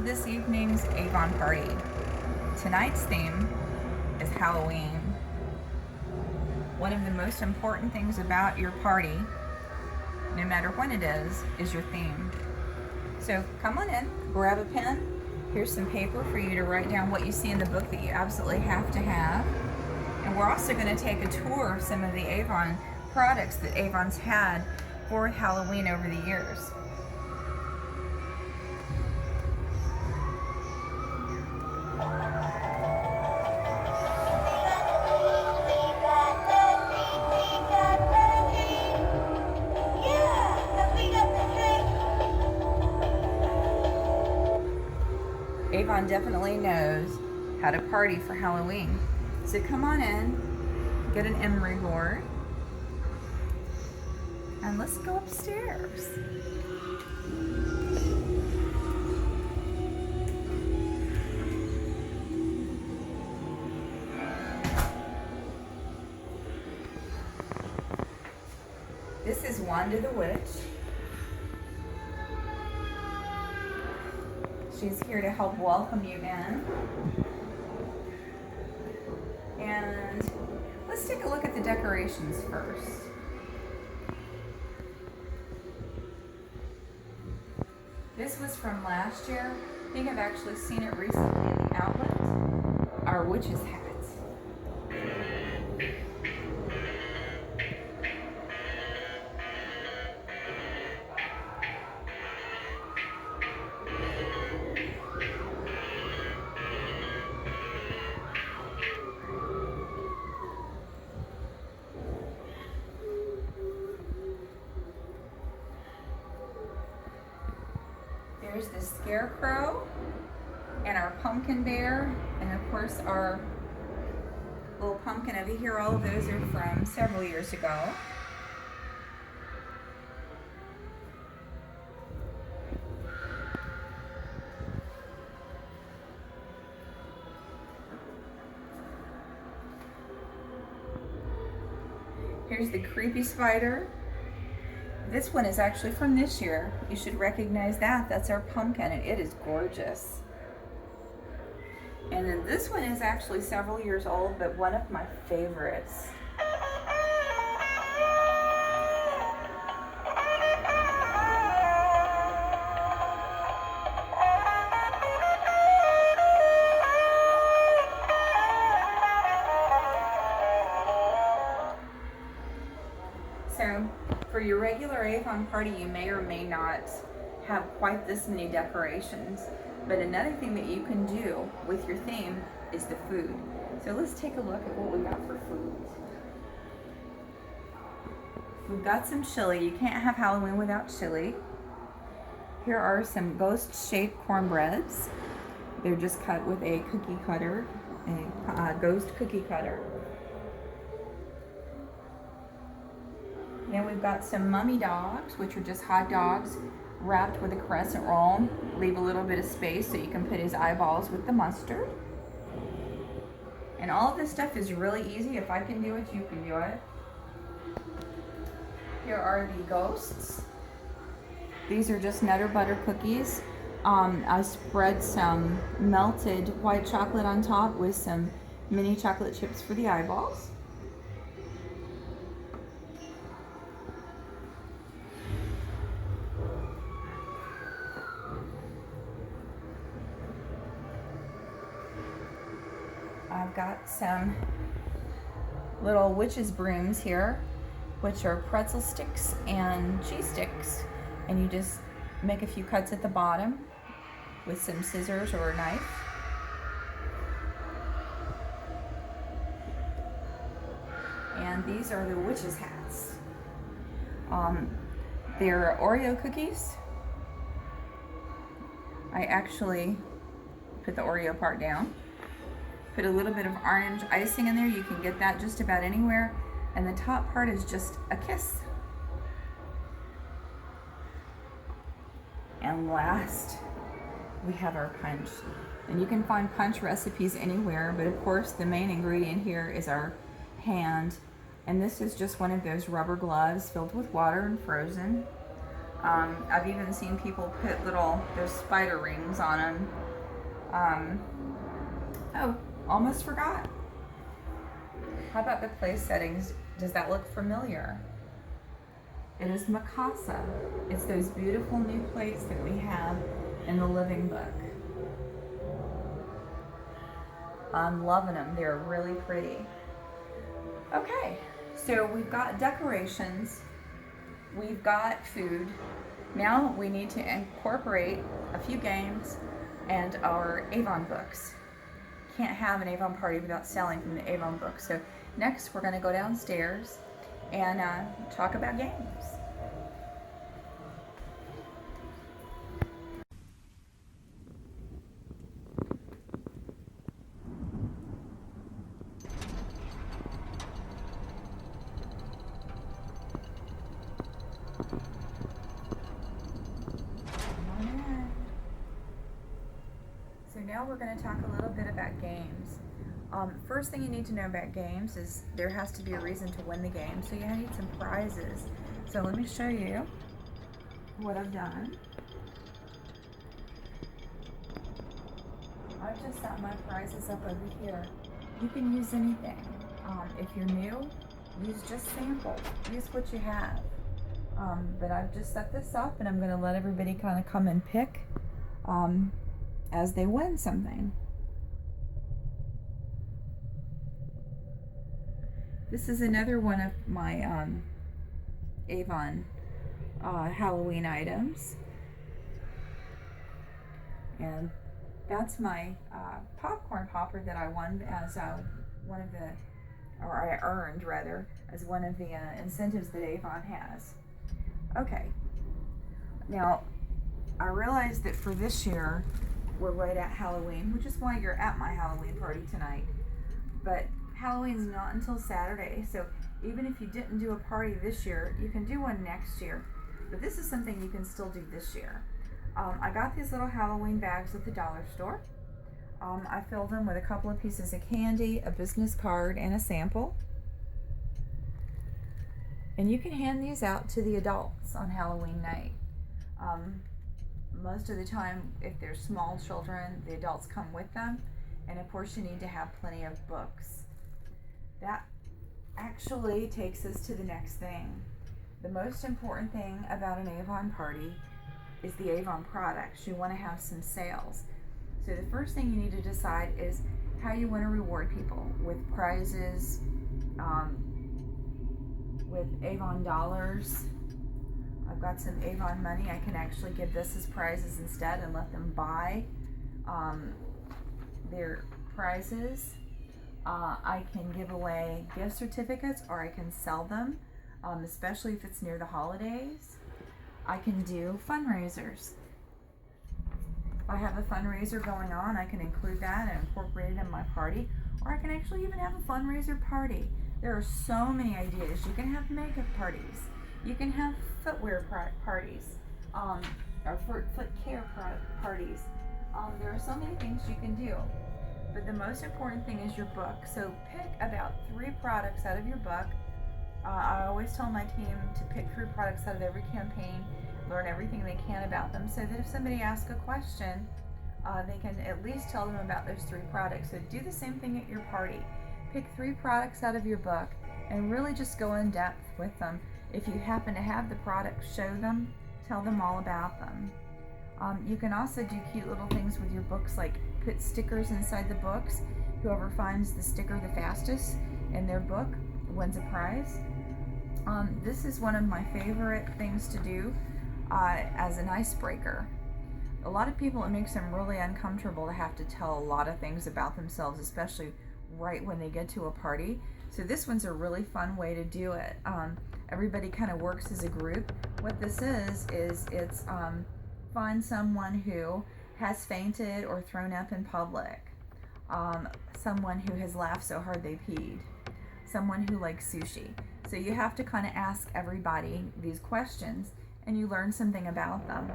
this evening's Avon party. Tonight's theme is Halloween. One of the most important things about your party, no matter when it is your theme. So come on in, grab a pen. Here's some paper for you to write down what you see in the book that you absolutely have to have. And we're also going to take a tour of some of the Avon products that Avon's had for Halloween over the years. Avon definitely knows how to party for Halloween. So come on in, get an emery board, and let's go upstairs. This is Wanda the Witch. She's here to help welcome you in. And let's take a look at the decorations first. This was from last year. I think I've actually seen it recently in the outlet. Our witch's hats. There's the scarecrow and our pumpkin bear, and of course our little pumpkin over here. All of those are from several years ago. Here's the creepy spider. This one is actually from this year. You should recognize that. That's our pumpkin, and it is gorgeous. And then this one is actually several years old, but one of my favorites. So, for your regular Avon party, you may or may not have quite this many decorations, but another thing that you can do with your theme is the food. So let's take a look at what we got for food. We've got some chili. You can't have Halloween without chili. Here are some ghost-shaped cornbreads. They're just cut with a cookie cutter, a ghost cookie cutter. Then we've got some mummy dogs, which are just hot dogs wrapped with a crescent roll. Leave a little bit of space so you can put his eyeballs with the mustard. And all of this stuff is really easy. If I can do it, you can do it. Here are the ghosts. These are just Nutter Butter cookies. I spread some melted white chocolate on top with some mini chocolate chips for the eyeballs. I've got some little witch's brooms here, which are pretzel sticks and cheese sticks. And you just make a few cuts at the bottom with some scissors or a knife. And these are the witch's hats. They're Oreo cookies. I actually put the Oreo part down. Put a little bit of orange icing in there. You can get that just about anywhere. And the top part is just a kiss. And last, we have our punch. And you can find punch recipes anywhere, but of course the main ingredient here is our hand. And this is just one of those rubber gloves filled with water and frozen. I've even seen people put those spider rings on them. Oh, almost forgot. How about the place settings? Does that look familiar? It is Mikasa. It's those beautiful new plates that we have in the living book. I'm loving them. They're really pretty. Okay, so we've got decorations. We've got food. Now we need to incorporate a few games and our Avon books. Can't have an Avon party without selling from the Avon book. So next we're going to go downstairs and talk about games. So now we're going to talk a little bit about games. First thing you need to know about games is there has to be a reason to win the game, so you need some prizes. So let me show you what I've done. I've just set my prizes up over here. You can use anything. If you're new, use just samples. Use what you have. But I've just set this up, and I'm going to let everybody kind of come and pick as they win something. This is another one of my Avon Halloween items. And that's my popcorn popper that I won as one of the, or I earned rather, as one of the incentives that Avon has. Okay, now I realize that for this year we're right at Halloween, which is why you're at my Halloween party tonight. But Halloween's not until Saturday, so even if you didn't do a party this year, you can do one next year. But this is something you can still do this year. I got these little Halloween bags at the dollar store. I filled them with a couple of pieces of candy, a business card, and a sample. And you can hand these out to the adults on Halloween night. Most of the time, if they're small children, the adults come with them. And of course, you need to have plenty of books. That actually takes us to the next thing. The most important thing about an Avon party is the Avon products. You want to have some sales. So the first thing you need to decide is how you want to reward people with prizes, with Avon dollars. I've got some Avon money. I can actually give this as prizes instead and let them buy their prizes. I can give away gift certificates, or I can sell them, especially if it's near the holidays. I can do fundraisers. If I have a fundraiser going on, I can include that and incorporate it in my party, or I can actually even have a fundraiser party. There are so many ideas. You can have makeup parties. You can have footwear parties, or foot care parties. There are so many things you can do. But the most important thing is your book. So pick about 3 products out of your book. I always tell my team to pick 3 products out of every campaign, learn everything they can about them, so that if somebody asks a question, they can at least tell them about those 3 products. So do the same thing at your party. Pick 3 products out of your book and really just go in depth with them. If you happen to have the products, show them, tell them all about them. You can also do cute little things with your books, like put stickers inside the books. Whoever finds the sticker the fastest in their book wins a prize. This is one of my favorite things to do as an icebreaker. A lot of people, it makes them really uncomfortable to have to tell a lot of things about themselves, especially right when they get to a party. So this one's a really fun way to do it. Everybody kind of works as a group. What this is it's find someone who has fainted or thrown up in public, someone who has laughed so hard they peed, someone who likes sushi. So you have to kind of ask everybody these questions and you learn something about them.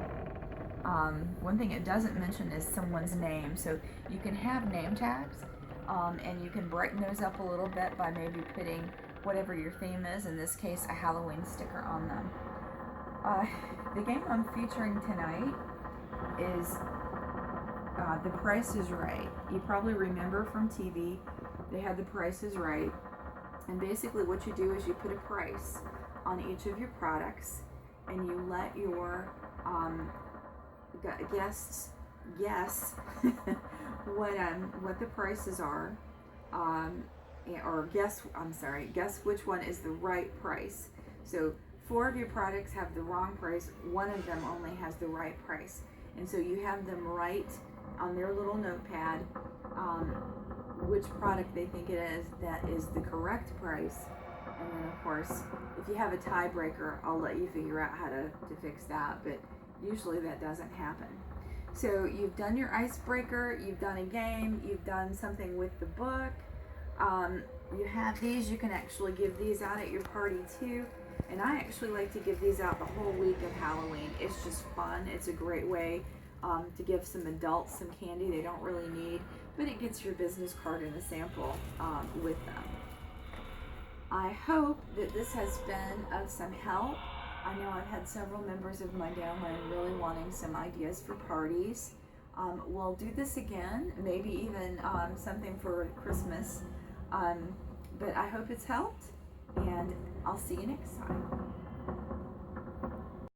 One thing it doesn't mention is someone's name. So you can have name tags, and you can brighten those up a little bit by maybe putting whatever your theme is, in this case a Halloween sticker on them. Uh, the game I'm featuring tonight is The Price is Right. You probably remember from TV, they had The Price is Right. And basically, what you do is you put a price on each of your products, and you let your guests guess what the prices are, um, or guess which one is the right price. So 4 of your products have the wrong price. 1 of them only has the right price, and so you have them write on their little notepad which product they think it is that is the correct price. And then, of course, if you have a tiebreaker, I'll let you figure out how to fix that, but usually that doesn't happen. So you've done your icebreaker, you've done a game, you've done something with the book. You have these, you can actually give these out at your party too. And I actually like to give these out the whole week of Halloween. It's just fun. It's a great way to give some adults some candy they don't really need, but it gets your business card and a sample with them. I hope that this has been of some help. I know I've had several members of my downline really wanting some ideas for parties. We'll do this again, maybe even something for Christmas. But I hope it's helped, and I'll see you next time.